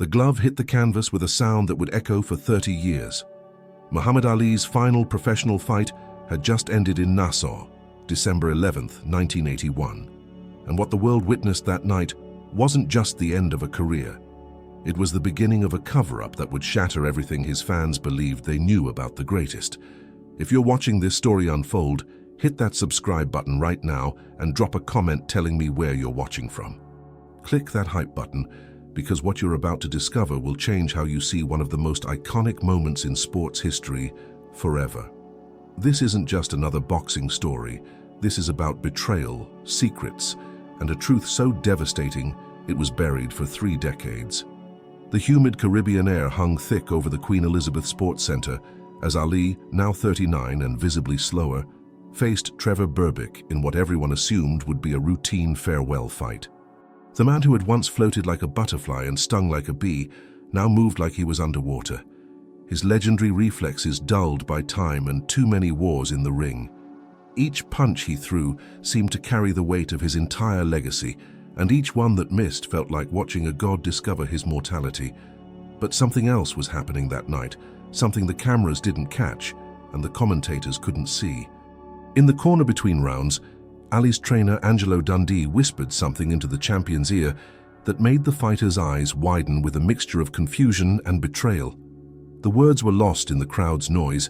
The glove hit the canvas with a sound that would echo for 30 years. Muhammad Ali's final professional fight had just ended in Nassau, December 11th, 1981. And what the world witnessed that night wasn't just the end of a career. It was the beginning of a cover-up that would shatter everything his fans believed they knew about the greatest. If you're watching this story unfold, hit that subscribe button right now and drop a comment telling me where you're watching from. Click that hype button, because what you're about to discover will change how you see one of the most iconic moments in sports history forever. This isn't just another boxing story. This is about betrayal, secrets, and a truth so devastating it was buried for 3 decades. The humid Caribbean air hung thick over the Queen Elizabeth Sports Center as Ali, now 39 and visibly slower, faced Trevor Berbick in what everyone assumed would be a routine farewell fight. The man who had once floated like a butterfly and stung like a bee now moved like he was underwater, his legendary reflexes dulled by time and too many wars in the ring. Each punch he threw seemed to carry the weight of his entire legacy, and each one that missed felt like watching a god discover his mortality. But something else was happening that night, something the cameras didn't catch and the commentators couldn't see. In the corner between rounds, Ali's trainer Angelo Dundee whispered something into the champion's ear that made the fighter's eyes widen with a mixture of confusion and betrayal. The words were lost in the crowd's noise,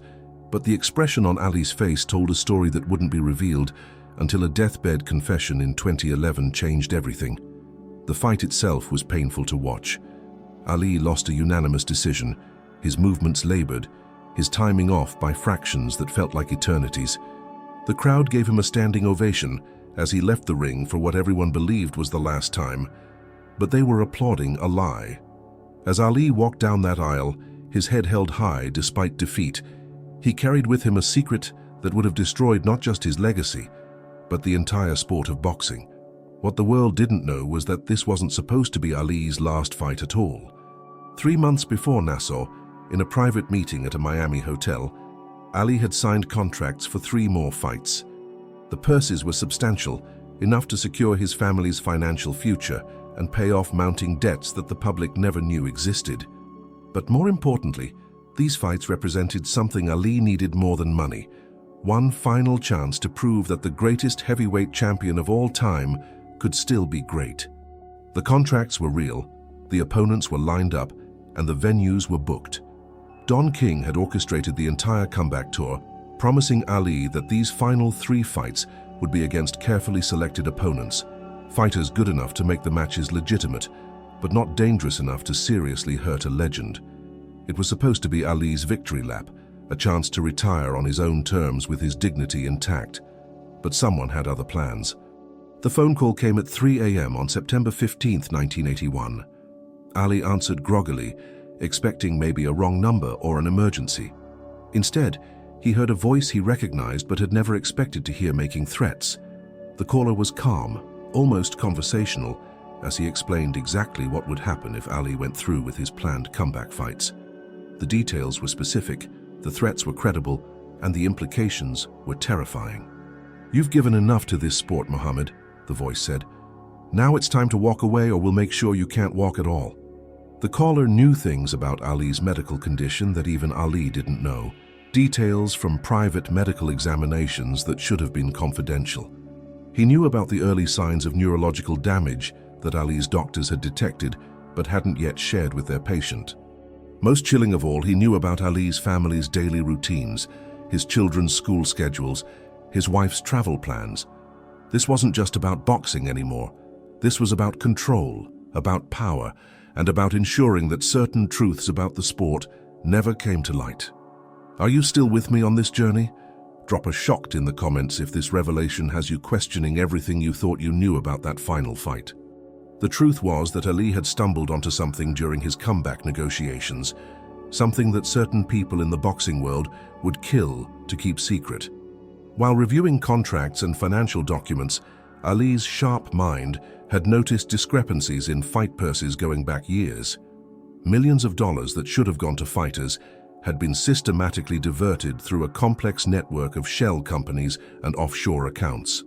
but the expression on Ali's face told a story that wouldn't be revealed until a deathbed confession in 2011 changed everything. The fight itself was painful to watch. Ali lost a unanimous decision, his movements labored, his timing off by fractions that felt like eternities. The crowd gave him a standing ovation as he left the ring for what everyone believed was the last time, but they were applauding a lie. As Ali walked down that aisle, his head held high despite defeat, he carried with him a secret that would have destroyed not just his legacy, but the entire sport of boxing. What the world didn't know was that this wasn't supposed to be Ali's last fight at all. 3 months before Nassau, in a private meeting at a Miami hotel, Ali had signed contracts for 3 more fights. The purses were substantial, enough to secure his family's financial future and pay off mounting debts that the public never knew existed. But more importantly, these fights represented something Ali needed more than money: one final chance to prove that the greatest heavyweight champion of all time could still be great. The contracts were real, the opponents were lined up, and the venues were booked. Don King had orchestrated the entire comeback tour, promising Ali that these final 3 fights would be against carefully selected opponents, fighters good enough to make the matches legitimate, but not dangerous enough to seriously hurt a legend. It was supposed to be Ali's victory lap, a chance to retire on his own terms with his dignity intact. But someone had other plans. The phone call came at 3 a.m. on September 15, 1981. Ali answered groggily, expecting maybe a wrong number or an emergency. Instead, he heard a voice he recognized but had never expected to hear making threats. The caller was calm, almost conversational, as he explained exactly what would happen if Ali went through with his planned comeback fights. The details were specific, the threats were credible, and the implications were terrifying. "You've given enough to this sport, Muhammad," the voice said. "Now it's time to walk away, or we'll make sure you can't walk at all." The caller knew things about Ali's medical condition that even Ali didn't know, details from private medical examinations that should have been confidential. He knew about the early signs of neurological damage that Ali's doctors had detected but hadn't yet shared with their patient. Most chilling of all, he knew about Ali's family's daily routines, his children's school schedules, his wife's travel plans. This wasn't just about boxing anymore. This was about control, about power, and about ensuring that certain truths about the sport never came to light. Are you still with me on this journey? Drop a shocked in the comments if this revelation has you questioning everything you thought you knew about that final fight. The truth was that Ali had stumbled onto something during his comeback negotiations, something that certain people in the boxing world would kill to keep secret. While reviewing contracts and financial documents, Ali's sharp mind had noticed discrepancies in fight purses going back years. Millions of dollars that should have gone to fighters had been systematically diverted through a complex network of shell companies and offshore accounts.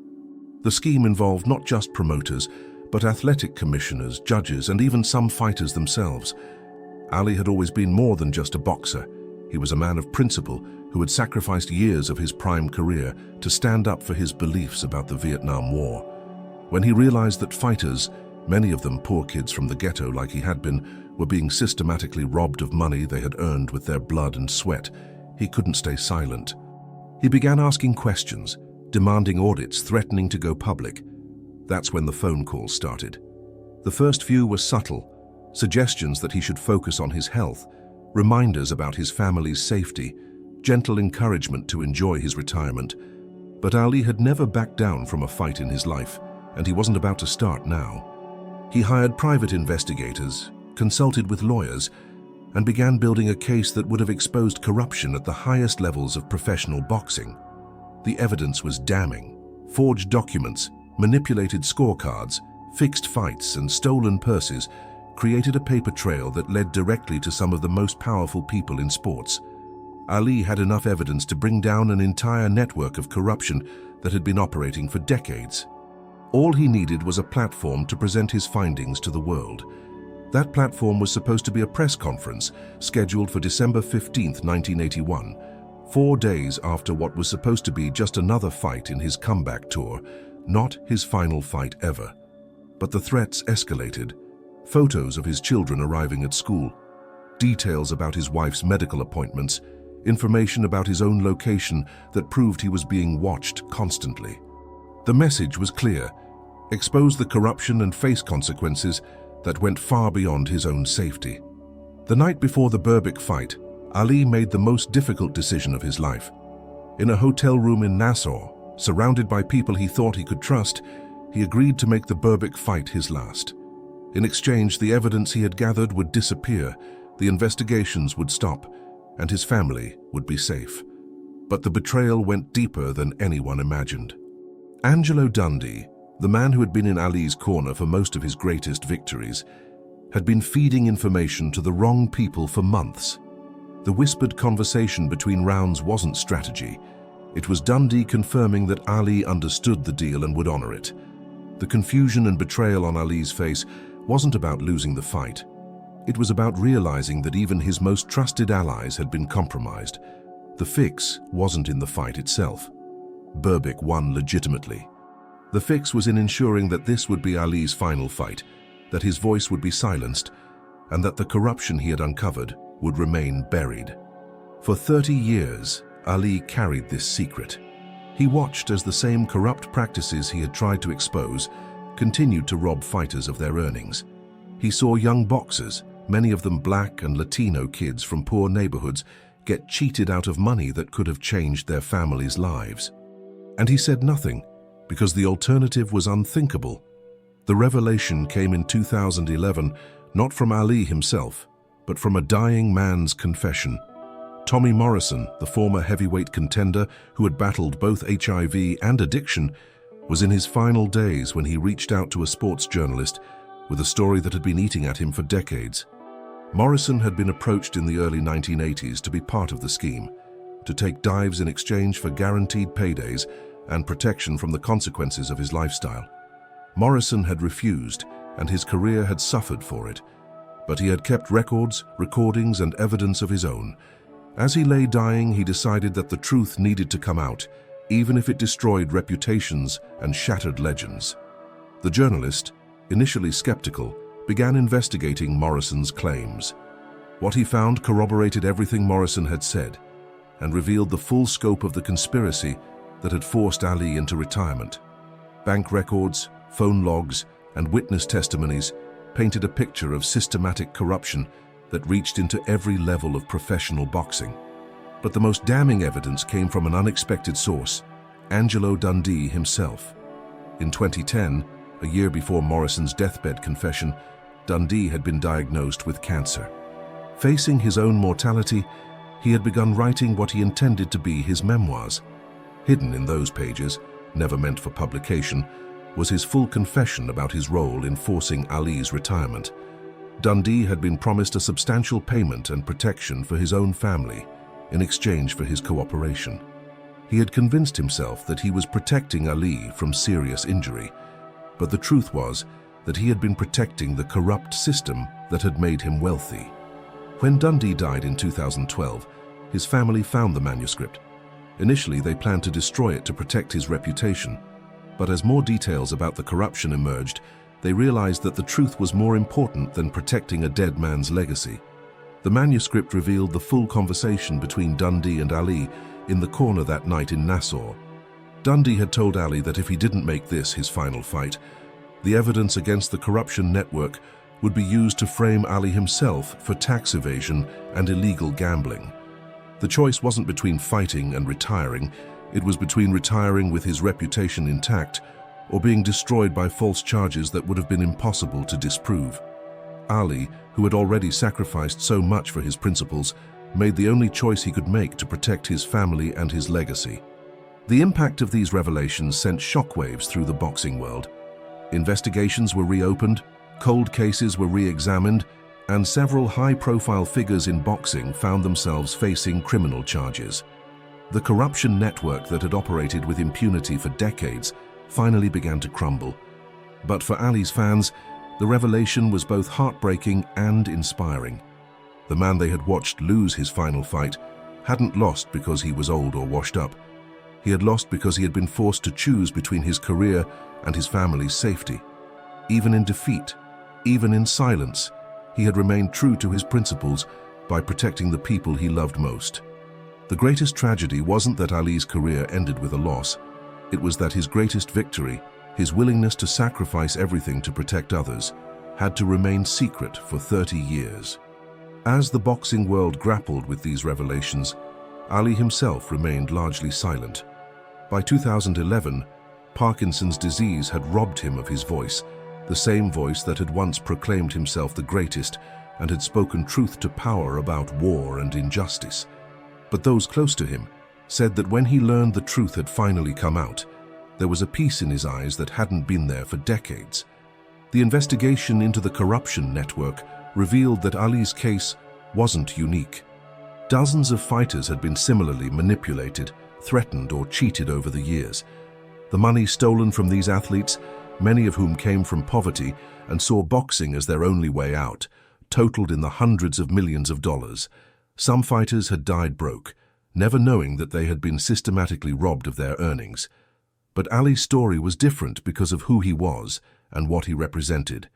The scheme involved not just promoters, but athletic commissioners, judges, and even some fighters themselves. Ali had always been more than just a boxer. He was a man of principle who had sacrificed years of his prime career to stand up for his beliefs about the Vietnam War. When he realized that fighters, many of them poor kids from the ghetto like he had been, were being systematically robbed of money they had earned with their blood and sweat, he couldn't stay silent. He began asking questions, demanding audits, threatening to go public. That's when the phone calls started. The first few were subtle, suggestions that he should focus on his health, reminders about his family's safety, gentle encouragement to enjoy his retirement. But Ali had never backed down from a fight in his life, and he wasn't about to start now. He hired private investigators, consulted with lawyers, and began building a case that would have exposed corruption at the highest levels of professional boxing. The evidence was damning. Forged documents, manipulated scorecards, fixed fights, and stolen purses created a paper trail that led directly to some of the most powerful people in sports. Ali had enough evidence to bring down an entire network of corruption that had been operating for decades. All he needed was a platform to present his findings to the world. That platform was supposed to be a press conference scheduled for December 15, 1981, 4 days after what was supposed to be just another fight in his comeback tour, not his final fight ever. But the threats escalated. Photos of his children arriving at school, details about his wife's medical appointments, information about his own location that proved he was being watched constantly. The message was clear: expose the corruption and face consequences that went far beyond his own safety. The night before the Berbick fight, Ali made the most difficult decision of his life. In a hotel room in Nassau, surrounded by people he thought he could trust, he agreed to make the Berbick fight his last. In exchange, the evidence he had gathered would disappear, the investigations would stop, and his family would be safe. But the betrayal went deeper than anyone imagined. Angelo Dundee, the man who had been in Ali's corner for most of his greatest victories, had been feeding information to the wrong people for months. The whispered conversation between rounds wasn't strategy. It was Dundee confirming that Ali understood the deal and would honor it. The confusion and betrayal on Ali's face wasn't about losing the fight. It was about realizing that even his most trusted allies had been compromised. The fix wasn't in the fight itself. Berbick won legitimately. The fix was in ensuring that this would be Ali's final fight, that his voice would be silenced, and that the corruption he had uncovered would remain buried. For 30 years, Ali carried this secret. He watched as the same corrupt practices he had tried to expose continued to rob fighters of their earnings. He saw young boxers, many of them black and Latino kids from poor neighborhoods, get cheated out of money that could have changed their families' lives. And he said nothing, because the alternative was unthinkable. The revelation came in 2011, not from Ali himself, but from a dying man's confession. Tommy Morrison, the former heavyweight contender who had battled both HIV and addiction, was in his final days when he reached out to a sports journalist with a story that had been eating at him for decades. Morrison had been approached in the early 1980s to be part of the scheme, to take dives in exchange for guaranteed paydays and protection from the consequences of his lifestyle. Morrison had refused, and his career had suffered for it, but he had kept records, recordings, and evidence of his own. As he lay dying, he decided that the truth needed to come out, even if it destroyed reputations and shattered legends. The journalist, initially skeptical, began investigating Morrison's claims. What he found corroborated everything Morrison had said and revealed the full scope of the conspiracy that had forced Ali into retirement. Bank records, phone logs, and witness testimonies painted a picture of systematic corruption that reached into every level of professional boxing. But the most damning evidence came from an unexpected source: Angelo Dundee himself. In 2010, a year before Morrison's deathbed confession, Dundee had been diagnosed with cancer. Facing his own mortality, he had begun writing what he intended to be his memoirs. Hidden in those pages, never meant for publication, was his full confession about his role in forcing Ali's retirement. Dundee had been promised a substantial payment and protection for his own family in exchange for his cooperation. He had convinced himself that he was protecting Ali from serious injury, but the truth was that he had been protecting the corrupt system that had made him wealthy. When Dundee died in 2012, his family found the manuscript. Initially, they planned to destroy it to protect his reputation, but as more details about the corruption emerged, they realized that the truth was more important than protecting a dead man's legacy. The manuscript revealed the full conversation between Dundee and Ali in the corner that night in Nassau. Dundee had told Ali that if he didn't make this his final fight, the evidence against the corruption network would be used to frame Ali himself for tax evasion and illegal gambling. The choice wasn't between fighting and retiring, it was between retiring with his reputation intact or being destroyed by false charges that would have been impossible to disprove. Ali, who had already sacrificed so much for his principles, made the only choice he could make to protect his family and his legacy. The impact of these revelations sent shockwaves through the boxing world. Investigations were reopened, cold cases were re-examined, and several high-profile figures in boxing found themselves facing criminal charges. The corruption network that had operated with impunity for decades finally began to crumble. But for Ali's fans, the revelation was both heartbreaking and inspiring. The man they had watched lose his final fight hadn't lost because he was old or washed up. He had lost because he had been forced to choose between his career and his family's safety. Even in defeat, even in silence, he had remained true to his principles by protecting the people he loved most. The greatest tragedy wasn't that Ali's career ended with a loss. It was that his greatest victory, his willingness to sacrifice everything to protect others, had to remain secret for 30 years. As the boxing world grappled with these revelations, Ali himself remained largely silent. By 2011, Parkinson's disease had robbed him of his voice, the same voice that had once proclaimed himself the greatest and had spoken truth to power about war and injustice. But those close to him said that when he learned the truth had finally come out, there was a peace in his eyes that hadn't been there for decades. The investigation into the corruption network revealed that Ali's case wasn't unique. Dozens of fighters had been similarly manipulated, threatened, or cheated over the years. The money stolen from these athletes, many of whom came from poverty and saw boxing as their only way out, totaled in the hundreds of millions of dollars. Some fighters had died broke, never knowing that they had been systematically robbed of their earnings. But Ali's story was different because of who he was and what he represented.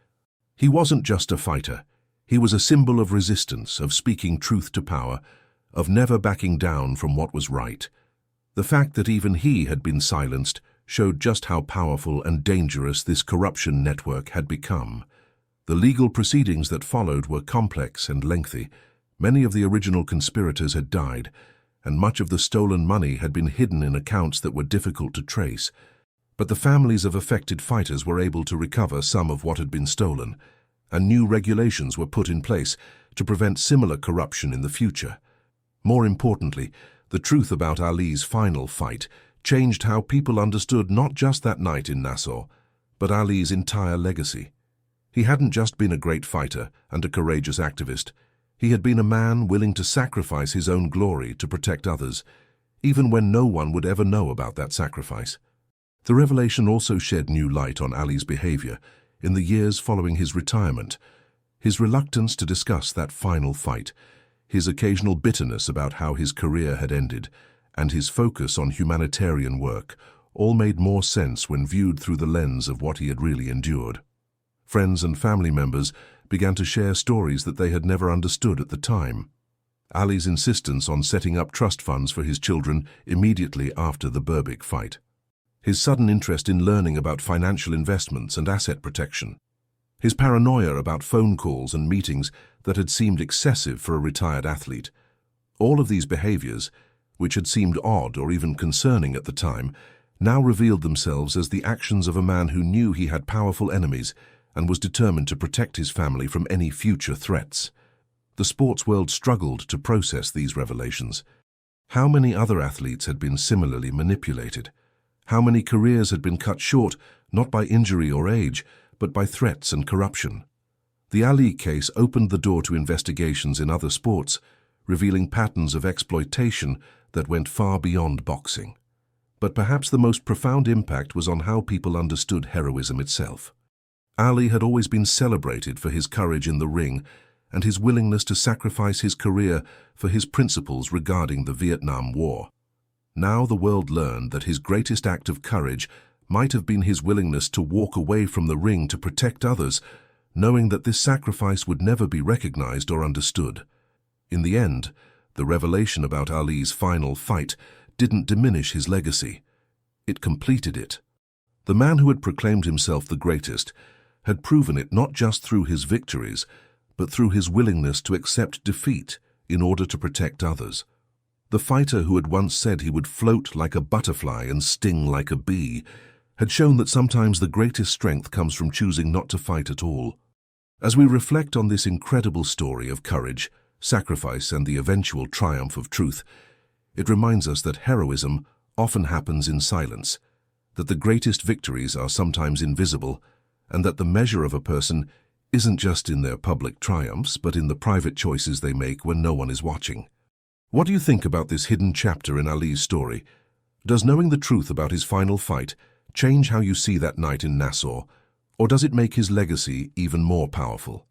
He wasn't just a fighter. He was a symbol of resistance, of speaking truth to power, of never backing down from what was right. The fact that even he had been silenced showed just how powerful and dangerous this corruption network had become. The legal proceedings that followed were complex and lengthy. Many of the original conspirators had died, and much of the stolen money had been hidden in accounts that were difficult to trace. But the families of affected fighters were able to recover some of what had been stolen, and new regulations were put in place to prevent similar corruption in the future. More importantly, the truth about Ali's final fight changed how people understood not just that night in Nassau, but Ali's entire legacy. He hadn't just been a great fighter and a courageous activist. He had been a man willing to sacrifice his own glory to protect others, even when no one would ever know about that sacrifice. The revelation also shed new light on Ali's behavior in the years following his retirement. His reluctance to discuss that final fight, his occasional bitterness about how his career had ended, and his focus on humanitarian work all made more sense when viewed through the lens of what he had really endured. Friends and family members began to share stories that they had never understood at the time. Ali's insistence on setting up trust funds for his children immediately after the Berbick fight. His sudden interest in learning about financial investments and asset protection. His paranoia about phone calls and meetings that had seemed excessive for a retired athlete. All of these behaviors, which had seemed odd or even concerning at the time, now revealed themselves as the actions of a man who knew he had powerful enemies and was determined to protect his family from any future threats. The sports world struggled to process these revelations. How many other athletes had been similarly manipulated? How many careers had been cut short, not by injury or age, but by threats and corruption? The Ali case opened the door to investigations in other sports, revealing patterns of exploitation that went far beyond boxing. But perhaps the most profound impact was on how people understood heroism itself. Ali had always been celebrated for his courage in the ring and his willingness to sacrifice his career for his principles regarding the Vietnam War. Now the world learned that his greatest act of courage might have been his willingness to walk away from the ring to protect others, knowing that this sacrifice would never be recognized or understood. In the end, the revelation about Ali's final fight didn't diminish his legacy. It completed it. The man who had proclaimed himself the greatest had proven it not just through his victories, but through his willingness to accept defeat in order to protect others. The fighter who had once said he would float like a butterfly and sting like a bee had shown that sometimes the greatest strength comes from choosing not to fight at all. As we reflect on this incredible story of courage, sacrifice, and the eventual triumph of truth, it reminds us that heroism often happens in silence, that the greatest victories are sometimes invisible, and that the measure of a person isn't just in their public triumphs, but in the private choices they make when no one is watching. What do you think about this hidden chapter in Ali's story? Does knowing the truth about his final fight change how you see that night in Nassau, or does it make his legacy even more powerful?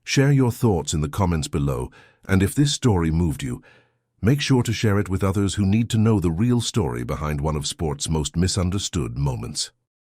Share your thoughts in the comments below, and if this story moved you, make sure to share it with others who need to know the real story behind one of sport's most misunderstood moments.